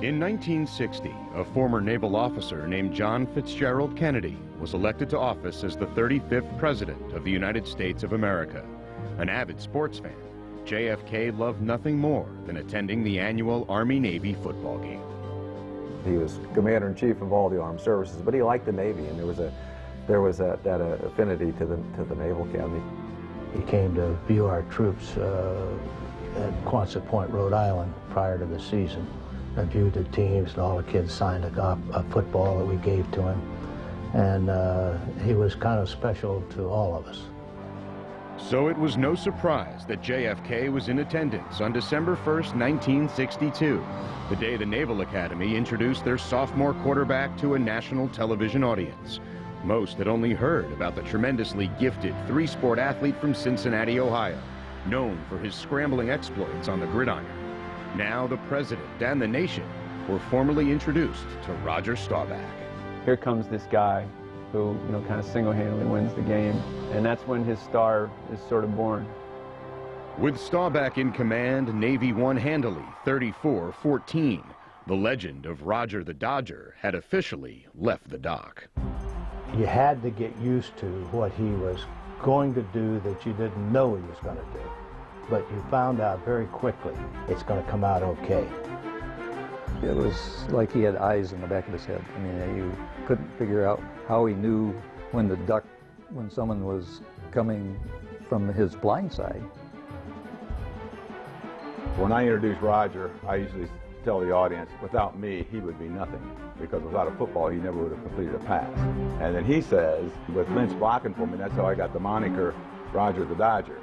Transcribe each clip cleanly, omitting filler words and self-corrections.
In 1960, a former naval officer named John Fitzgerald Kennedy was elected to office as the 35th President of the United States of America. An avid sports fan, JFK loved nothing more than attending the annual Army-Navy football game. He was Commander-in-Chief of all the armed services, but he liked the Navy, and there was that affinity to the Naval Academy. He came to view our troops at Quonset Point, Rhode Island, prior to the season, and viewed the teams, and all the kids signed a football that we gave to him. And he was kind of special to all of us. So it was no surprise that JFK was in attendance on December 1st, 1962, the day the Naval Academy introduced their sophomore quarterback to a national television audience. Most had only heard about the tremendously gifted three-sport athlete from Cincinnati, Ohio, known for his scrambling exploits on the gridiron. Now the president and the nation were formally introduced to Roger Staubach. Here comes this guy who, kind of single-handedly wins the game, and that's when his star is sort of born. With Staubach in command, Navy won handily, 34-14. The legend of Roger the Dodger had officially left the dock. You had to get used to what he was going to do that you didn't know he was going to do. But you found out very quickly it's going to come out okay. It was like he had eyes in the back of his head. I mean, you couldn't figure out how he knew when someone was coming from his blind side. When I introduce Roger, I usually tell the audience, without me, he would be nothing, because without a football, he never would have completed a pass. And then he says, with Lynch blocking for me, that's how I got the moniker Roger the Dodger.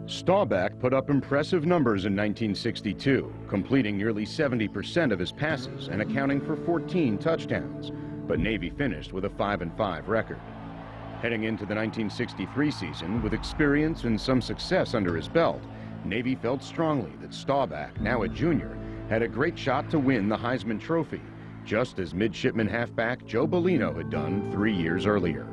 Staubach put up impressive numbers in 1962, completing nearly 70% of his passes and accounting for 14 touchdowns, but Navy finished with a 5-5 record. Heading into the 1963 season, with experience and some success under his belt, Navy felt strongly that Staubach, now a junior, had a great shot to win the Heisman Trophy, just as midshipman halfback Joe Bellino had done 3 years earlier.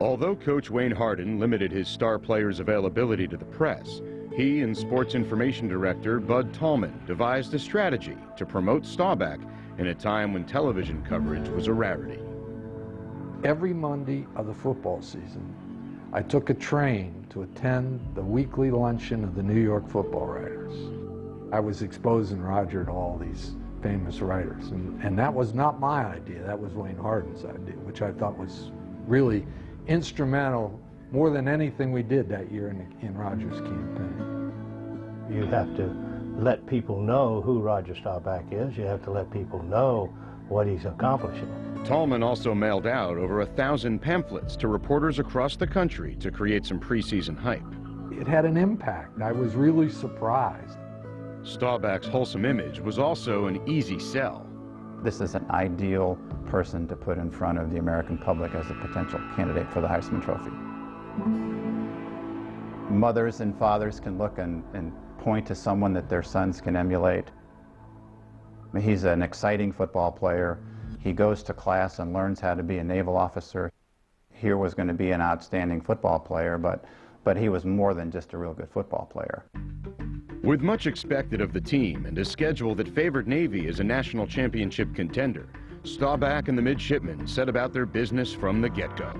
Although Coach Wayne Hardin limited his star players' availability to the press, he and Sports Information Director Bud Tallman devised a strategy to promote Staubach in a time when television coverage was a rarity. Every Monday of the football season, I took a train to attend the weekly luncheon of the New York football writers. I was exposing Roger to all these famous writers, and that was not my idea, that was Wayne Hardin's idea, which I thought was really instrumental, more than anything we did that year in Roger's campaign. You have to let people know who Roger Staubach is. You have to let people know what he's accomplishing. Tallman also mailed out over 1,000 pamphlets to reporters across the country to create some preseason hype. It had an impact. I was really surprised. Staubach's wholesome image was also an easy sell. This is an ideal person to put in front of the American public as a potential candidate for the Heisman Trophy. Mothers and fathers can look and point to someone that their sons can emulate. I mean, he's an exciting football player. He goes to class and learns how to be a naval officer. Here was going to be an outstanding football player, but he was more than just a real good football player. With much expected of the team and a schedule that favored Navy as a national championship contender, Staubach and the midshipmen set about their business from the get-go.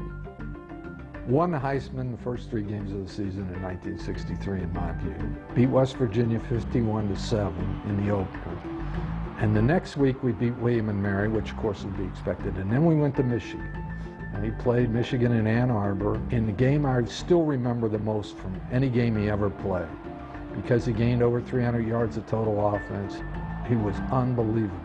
Won the Heisman the first 3 games of the season in 1963 in my view. Beat West Virginia 51-7 in the opener. And the next week we beat William and Mary, which of course would be expected. And then we went to Michigan. And he played Michigan in Ann Arbor in the game I still remember the most from any game he ever played, because he gained over 300 yards of total offense. He was unbelievable.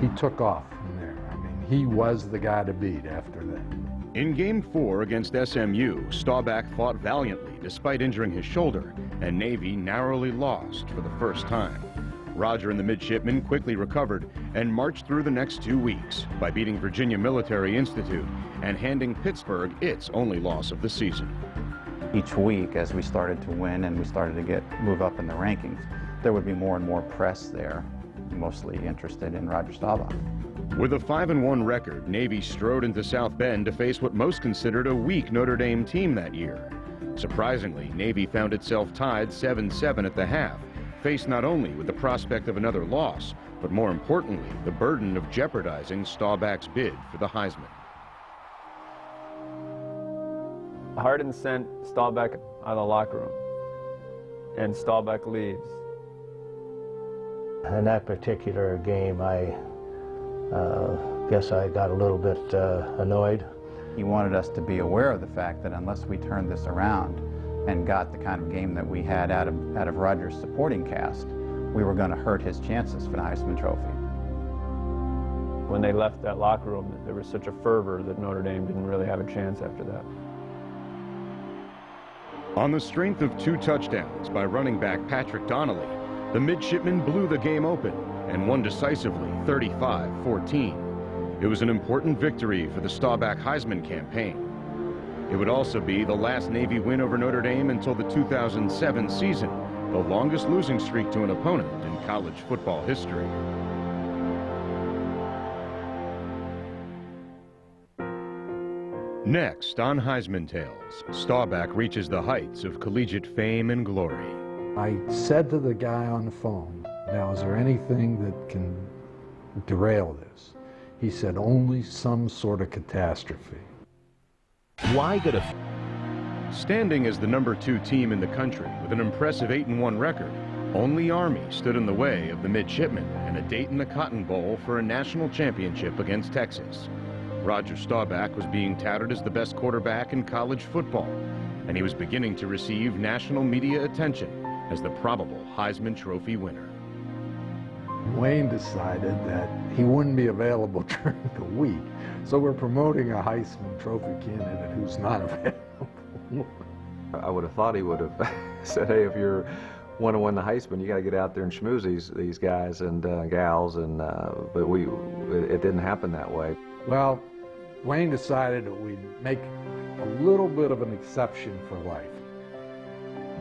He took off from there. I mean, he was the guy to beat after that. In Game 4 against SMU, Staubach fought valiantly despite injuring his shoulder, and Navy narrowly lost for the first time. Roger and the midshipmen quickly recovered and marched through the next 2 weeks by beating Virginia Military Institute and handing Pittsburgh its only loss of the season. Each week, as we started to win and we started to move up in the rankings, there would be more and more press there, mostly interested in Roger Staubach. With a 5-1 record, Navy strode into South Bend to face what most considered a weak Notre Dame team that year. Surprisingly, Navy found itself tied 7-7 at the half, faced not only with the prospect of another loss, but more importantly, the burden of jeopardizing Staubach's bid for the Heisman. Hardin sent Staubach out of the locker room, and Staubach leaves. In that particular game, I guess I got a little bit annoyed. He wanted us to be aware of the fact that unless we turned this around and got the kind of game that we had out of Roger's supporting cast, we were going to hurt his chances for the Heisman Trophy. When they left that locker room, there was such a fervor that Notre Dame didn't really have a chance after that. On the strength of 2 touchdowns by running back Patrick Donnelly, the midshipmen blew the game open and won decisively 35-14. It was an important victory for the Staubach Heisman campaign. It would also be the last Navy win over Notre Dame until the 2007 season, the longest losing streak to an opponent in college football history. Next on Heisman Tales, Staubach reaches the heights of collegiate fame and glory. I said to the guy on the phone, now is there anything that can derail this? He said, only some sort of catastrophe. Why could a... Standing as the #2 team in the country with an impressive 8-1 record, only Army stood in the way of the midshipmen and a date in the Cotton Bowl for a national championship against Texas. Roger Staubach was being touted as the best quarterback in college football, and he was beginning to receive national media attention as the probable Heisman Trophy winner. Wayne decided that he wouldn't be available during the week, so we're promoting a Heisman Trophy candidate who's not available. I would have thought he would have said, hey, if you want to win the Heisman, you got to get out there and schmooze these guys and gals, and but it didn't happen that way. Well, Wayne decided that we'd make a little bit of an exception for life.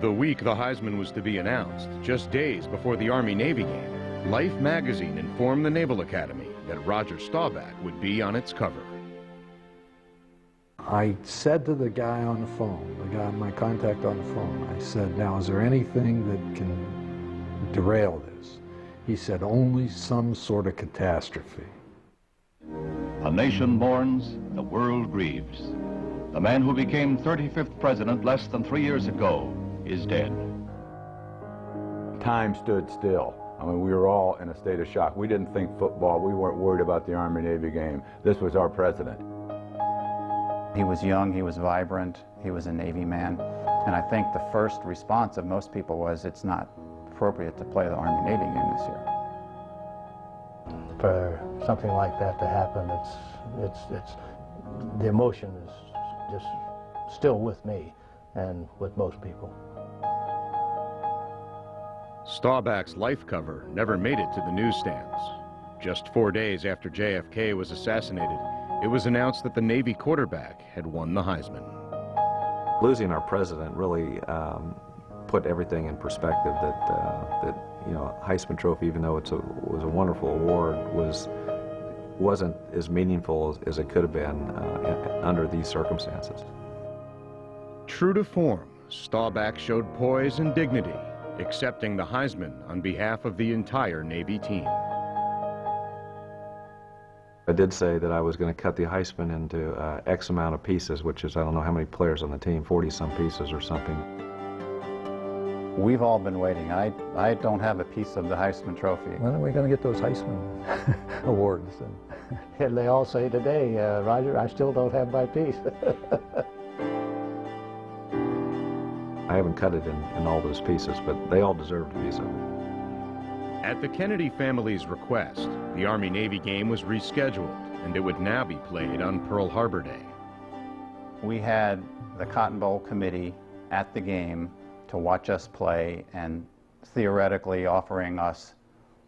The week the Heisman was to be announced, just days before the Army-Navy game, Life magazine informed the Naval Academy that Roger Staubach would be on its cover. I said to the guy on the phone, the guy, my contact on the phone, I said, now is there anything that can derail this? He said, only some sort of catastrophe. A nation mourns, the world grieves. The man who became 35th president less than 3 years ago is dead. Time stood still. I mean, we were all in a state of shock. We didn't think football. We weren't worried about the Army-Navy game. This was our president. He was young, he was vibrant, he was a Navy man, and I think the first response of most people was, it's not appropriate to play the Army-Navy game this year. For something like that to happen, the emotion is just still with me and with most people. Staubach's life cover never made it to the newsstands. Just 4 days after JFK was assassinated, it was announced that the Navy quarterback had won the Heisman. Losing our president really put everything in perspective. That you know, Heisman Trophy, even though it was a wonderful award, wasn't as meaningful as it could have been under these circumstances. True to form, Staubach showed poise and dignity, accepting the Heisman on behalf of the entire Navy team. I did say that I was going to cut the Heisman into X amount of pieces, which is, I don't know how many players on the team, 40-some pieces or something. We've all been waiting. I don't have a piece of the Heisman Trophy. When are we going to get those Heisman awards? And they all say today, Roger, I still don't have my piece. I haven't cut it in all those pieces, but they all deserved a piece of it. At the Kennedy family's request, the Army-Navy game was rescheduled, and it would now be played on Pearl Harbor Day. We had the Cotton Bowl committee at the game to watch us play and theoretically offering us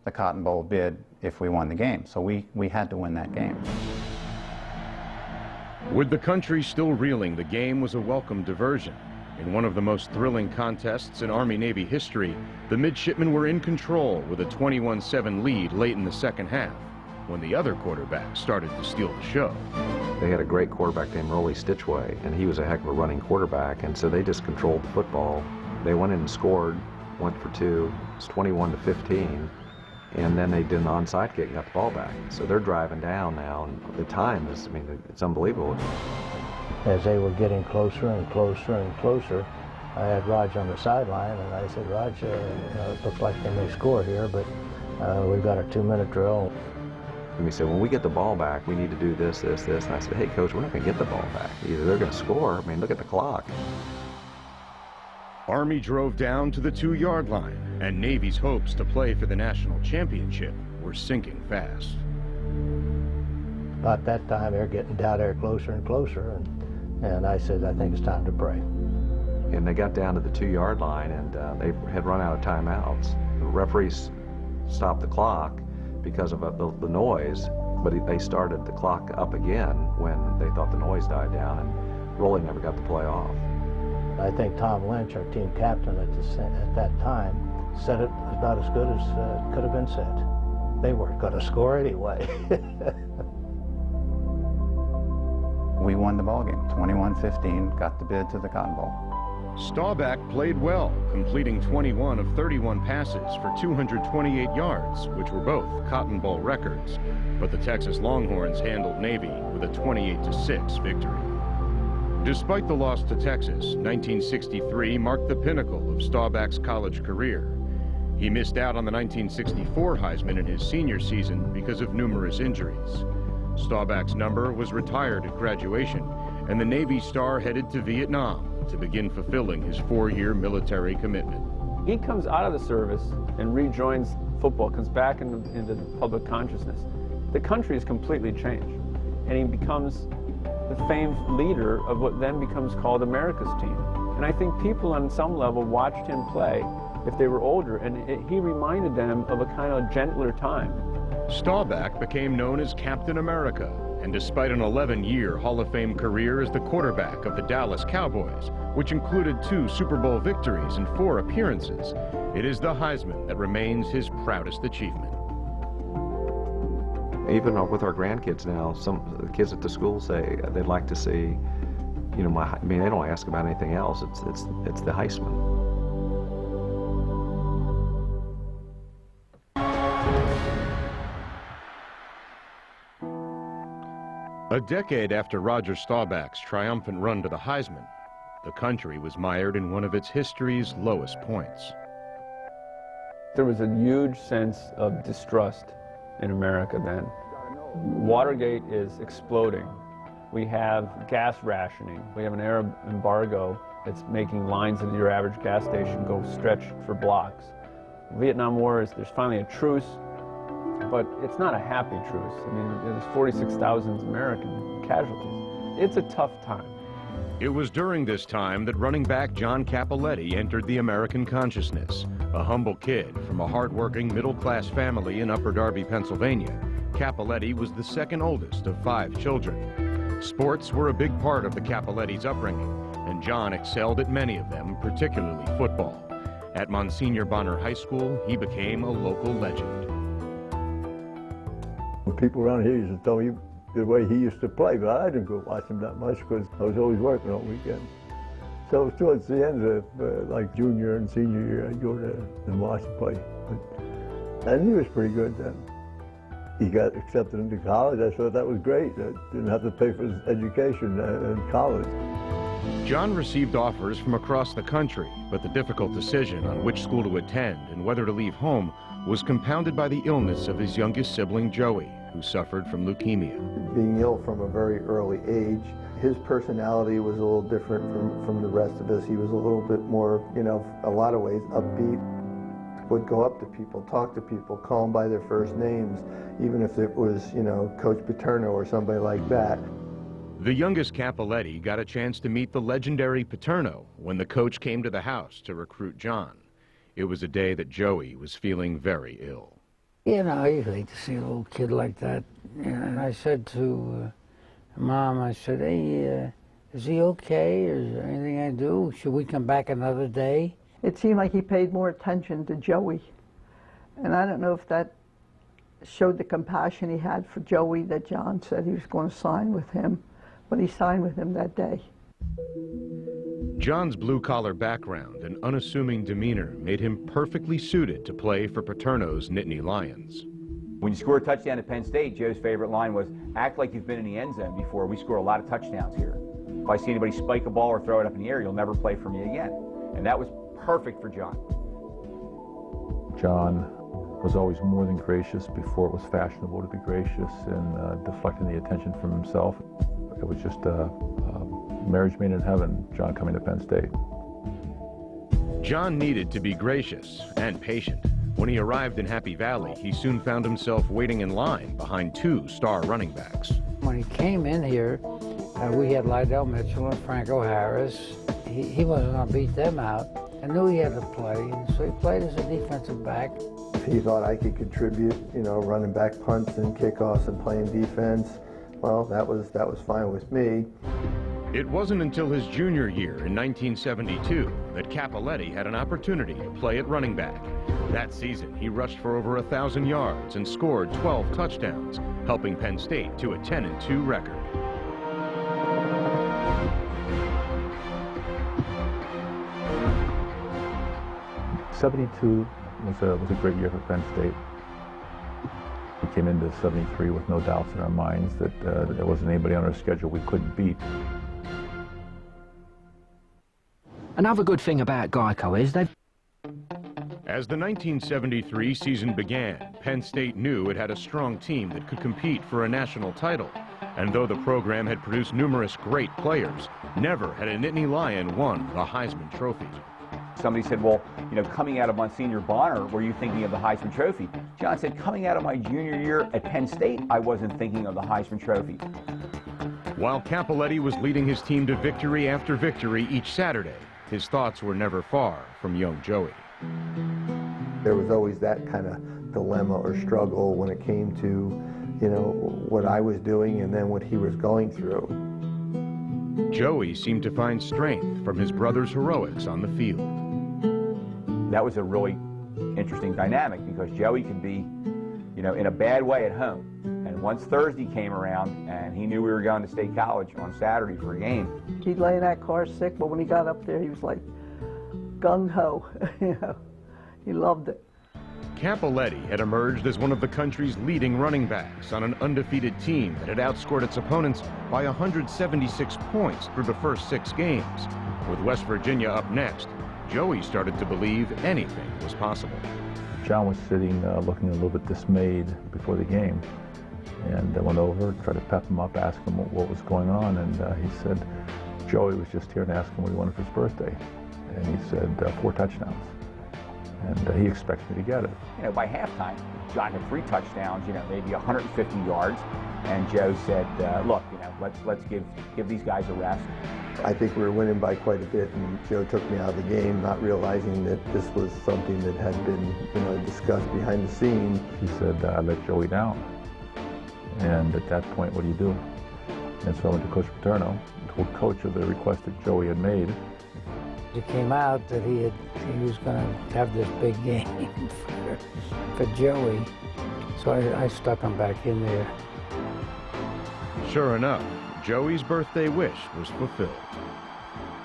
the Cotton Bowl bid if we won the game. So we had to win that game. With the country still reeling, the game was a welcome diversion. In one of the most thrilling contests in Army-Navy history, the midshipmen were in control with a 21-7 lead late in the second half, when the other quarterback started to steal the show. They had a great quarterback named Rollie Stitchway, and he was a heck of a running quarterback, and so they just controlled the football. They went in and scored, went for two, it's 21-15, and then they did an onside kick and got the ball back. So they're driving down now, and the time is, I mean, it's unbelievable. As they were getting closer and closer and closer, I had Rog on the sideline, and I said, Rog, it looks like they may score here, but we've got a 2-minute drill. And he said, when we get the ball back, we need to do this, this, this. And I said, hey, Coach, we're not going to get the ball back. Either they're going to score, I mean, look at the clock. Army drove down to the 2-yard line, and Navy's hopes to play for the national championship were sinking fast. About that time, they're getting down there closer and closer, and I said, I think it's time to pray. And they got down to the 2-yard line, and they had run out of timeouts. The referees stopped the clock because of the noise, but they started the clock up again when they thought the noise died down, and Rollie never got the play off. I think Tom Lynch, our team captain at that time, said it about as good as could have been said. They weren't going to score anyway. We won the ballgame, 21-15, got the bid to the Cotton Bowl. Staubach played well, completing 21 of 31 passes for 228 yards, which were both Cotton Bowl records. But the Texas Longhorns handled Navy with a 28-6 victory. Despite the loss to Texas, 1963 marked the pinnacle of Staubach's college career. He missed out on the 1964 Heisman in his senior season because of numerous injuries. Staubach's number was retired at graduation, and the Navy star headed to Vietnam to begin fulfilling his 4-year military commitment. He comes out of the service and rejoins football, comes back into public consciousness. The country has completely changed, and he becomes the famed leader of what then becomes called America's team. And I think people on some level watched him play if they were older, and he reminded them of a kind of gentler time. Staubach became known as Captain America, and despite an 11-year Hall of Fame career as the quarterback of the Dallas Cowboys, which included 2 Super Bowl victories and 4 appearances, it is the Heisman that remains his proudest achievement. Even with our grandkids now, some of the kids at the school say they'd like to see, you know, I mean, they don't ask about anything else. It's the Heisman. A decade after Roger Staubach's triumphant run to the Heisman, the country was mired in one of its history's lowest points. There was a huge sense of distrust in America then. Watergate is exploding. We have gas rationing. We have an Arab embargo that's making lines at your average gas station go stretch for blocks. Vietnam War there's finally a truce, but it's not a happy truce. I mean, there's 46,000 American casualties. It's a tough time. It was during this time that running back John Cappelletti entered the American consciousness. A humble kid from a hard-working middle-class family in Upper Darby, Pennsylvania, Cappelletti was the second oldest of 5 children. Sports were a big part of the Cappelletti's upbringing, and John excelled at many of them, particularly football. At Monsignor Bonner High School, he became a local legend. People around here used to tell me the way he used to play, but I didn't go watch him that much because I was always working all weekend. So towards the end of like junior and senior year, I'd go to and watch him play. And he was pretty good then. He got accepted into college. I thought that was great. I didn't have to pay for his education in college. John received offers from across the country, but the difficult decision on which school to attend and whether to leave home was compounded by the illness of his youngest sibling, Joey, who suffered from leukemia. Being ill from a very early age, his personality was a little different from the rest of us. He was a little bit more, you know, a lot of ways upbeat. Would go up to people, talk to people, call them by their first names, even if it was, you know, Coach Paterno or somebody like that. The youngest Cappelletti got a chance to meet the legendary Paterno when the coach came to the house to recruit John. It was a day that Joey was feeling very ill. You know, you hate to see a little kid like that. And I said to Mom, I said, hey, is he okay? Is there anything I do? Should we come back another day? It seemed like he paid more attention to Joey. And I don't know if that showed the compassion he had for Joey that John said he was going to sign with him, but he signed with him that day. John's blue-collar background and unassuming demeanor made him perfectly suited to play for Paterno's Nittany Lions. When you score a touchdown at Penn State, Joe's favorite line was, act like you've been in the end zone before. We score a lot of touchdowns here. If I see anybody spike a ball or throw it up in the air, you'll never play for me again. And that was perfect for John. John was always more than gracious before it was fashionable to be gracious, and deflecting the attention from himself. It was just a marriage made in heaven, John coming to Penn State. John needed to be gracious and patient. When he arrived in Happy Valley, he soon found himself waiting in line behind two star running backs. When he came in here, we had Lydell Mitchell and Franco Harris. He wasn't going to beat them out. I knew he had to play, and so he played as a defensive back. If he thought I could contribute, you know, running back punts and kickoffs and playing defense, well, that was fine with me. It wasn't until his junior year in 1972 that Cappelletti had an opportunity to play at running back. That season, he rushed for over 1,000 yards and scored 12 touchdowns, helping Penn State to a 10-2 record. '72 was a great year for Penn State. We came into '73 with no doubts in our minds that there wasn't anybody on our schedule we couldn't beat. Another good thing about Geico is they've... As the 1973 season began, Penn State knew it had a strong team that could compete for a national title. And though the program had produced numerous great players, never had a Nittany Lion won the Heisman Trophy. Somebody said, well, you know, coming out of Monsignor Bonner, were you thinking of the Heisman Trophy? John said, coming out of my junior year at Penn State, I wasn't thinking of the Heisman Trophy. While Cappelletti was leading his team to victory after victory each Saturday, his thoughts were never far from young Joey. There was always that kind of dilemma or struggle when it came to, you know, what I was doing and then what he was going through. Joey seemed to find strength from his brother's heroics on the field. That was a really interesting dynamic because Joey could be, you know, in a bad way at home. And once Thursday came around and he knew we were going to State College on Saturday for a game. He'd lay in that car sick, but when he got up there, he was like gung-ho. You know, he loved it. Cappelletti had emerged as one of the country's leading running backs on an undefeated team that had outscored its opponents by 176 points through the first 6 games. With West Virginia up next, Joey started to believe anything was possible. John was sitting looking a little bit dismayed before the game, and I went over, tried to pep him up, ask him what was going on, and he said Joey was just here and asked him what he wanted for his birthday, and he said 4 touchdowns. And he expects me to get it. You know, by halftime, John had 3 touchdowns, you know, maybe 150 yards. And Joe said, look, you know, let's give these guys a rest. I think we were winning by quite a bit, and Joe took me out of the game, not realizing that this was something that had been, you know, discussed behind the scenes. He said, I let Joey down. And at that point, what do you do? And so I went to Coach Paterno, told Coach of the request that Joey had made. It came out that he was going to have this big game for Joey, so I stuck him back in there. Sure enough, Joey's birthday wish was fulfilled.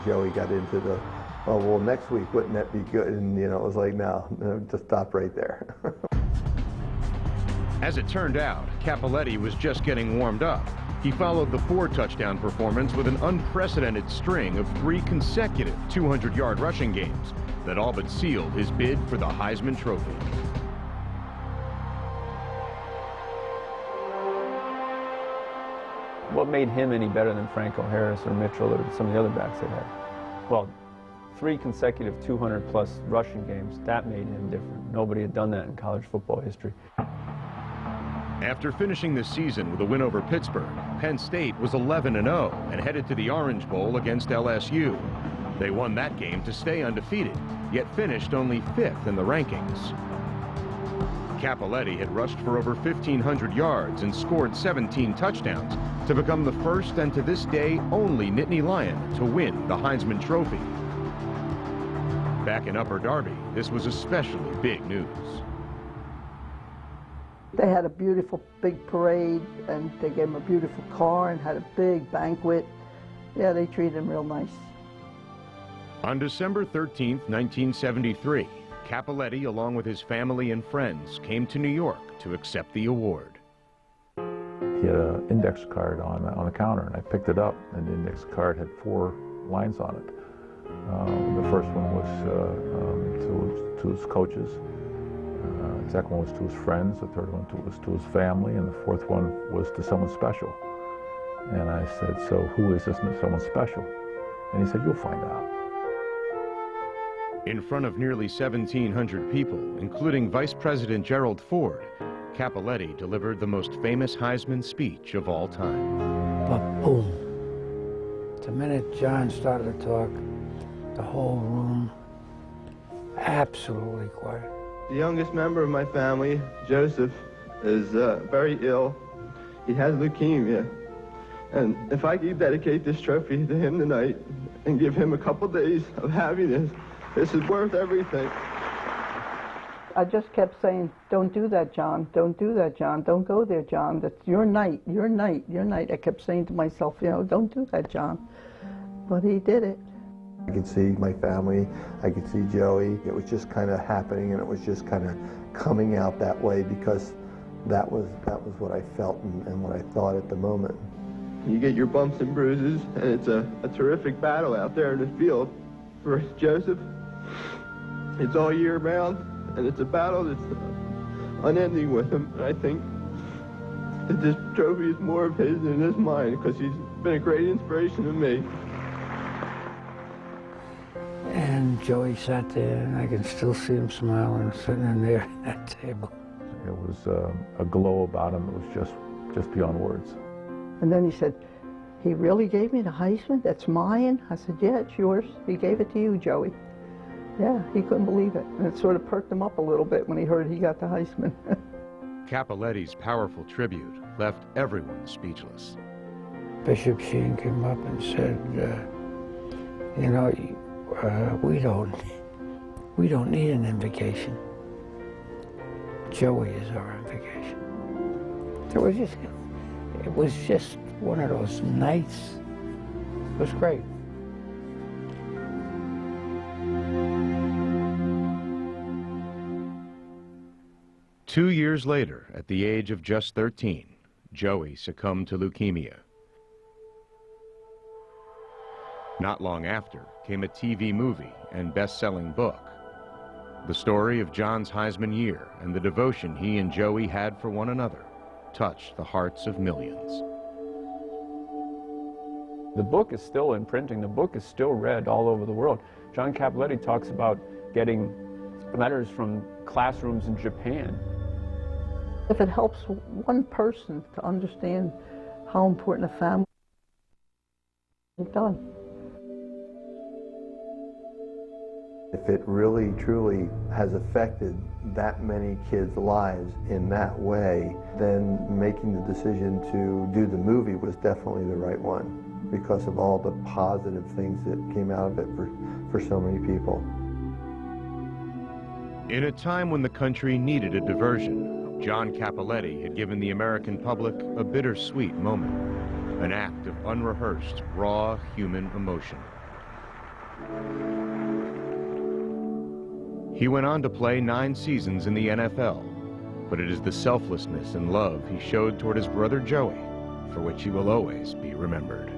Joey got into the, oh, well, next week, wouldn't that be good? And, you know, it was like, no, just stop right there. As it turned out, Cappelletti was just getting warmed up. He followed the 4-touchdown performance with an unprecedented string of 3 consecutive 200-yard rushing games that all but sealed his bid for the Heisman Trophy. What made him any better than Franco Harris or Mitchell or some of the other backs they had? Well, 3 consecutive 200-plus rushing games, that made him different. Nobody had done that in college football history. After finishing the season with a win over Pittsburgh, Penn State was 11-0 and headed to the Orange Bowl against LSU. They won that game to stay undefeated, yet finished only 5th in the rankings. Cappelletti had rushed for over 1,500 yards and scored 17 touchdowns to become the first and to this day only Nittany Lion to win the Heisman Trophy. Back in Upper Darby, this was especially big news. They had a beautiful big parade, and they gave him a beautiful car and had a big banquet. Yeah, they treated him real nice. On December 13th, 1973, Cappelletti, along with his family and friends, came to New York to accept the award. He had an index card on the counter, and I picked it up, and the index card had 4 lines on it. The first one was to his coaches. The second one was to his friends. The third one was to his family, and the fourth one was to someone special. And I said, "So who is this someone special?" And he said, "You'll find out." In front of nearly 1,700 people, including Vice President Gerald Ford, Cappelletti delivered the most famous Heisman speech of all time. But boom. The minute John started to talk, the whole room absolutely quiet. The youngest member of my family, Joseph, is very ill. He has leukemia. And if I could dedicate this trophy to him tonight and give him a couple days of happiness, this is worth everything. I just kept saying, "Don't do that, John. Don't do that, John. Don't go there, John. That's your night, your night, your night." I kept saying to myself, you know, "Don't do that, John." But he did it. I could see my family, I could see Joey. It was just kind of happening, and it was just kind of coming out that way because that was what I felt and what I thought at the moment. You get your bumps and bruises, and it's a terrific battle out there in the field. For Joseph, it's all year round, and it's a battle that's unending with him. And I think that this trophy is more of his than his mine, because he's been a great inspiration to me. And Joey sat there, and I can still see him smiling, sitting in there at that table. It was a glow about him that was just beyond words. And then he said, "He really gave me the Heisman? That's mine?" I said, "Yeah, it's yours. He gave it to you, Joey." Yeah, he couldn't believe it. And it sort of perked him up a little bit when he heard he got the Heisman. Cappelletti's powerful tribute left everyone speechless. Bishop Sheen came up and said, you know, we don't need an invocation. Joey is our invocation. It was just one of those nights. It was great. Two years later, at the age of just 13, Joey succumbed to leukemia. Not long after came a TV movie and best-selling book. The story of John's Heisman year and the devotion he and Joey had for one another touched the hearts of millions. The book is still in printing. The book is still read all over the world. John Cappelletti talks about getting letters from classrooms in Japan. If it helps one person to understand how important a family is, it's done. If it really, truly has affected that many kids' lives in that way, then making the decision to do the movie was definitely the right one because of all the positive things that came out of it for so many people. In a time when the country needed a diversion, John Cappelletti had given the American public a bittersweet moment, an act of unrehearsed, raw human emotion. He went on to play 9 seasons in the NFL, but it is the selflessness and love he showed toward his brother Joey for which he will always be remembered.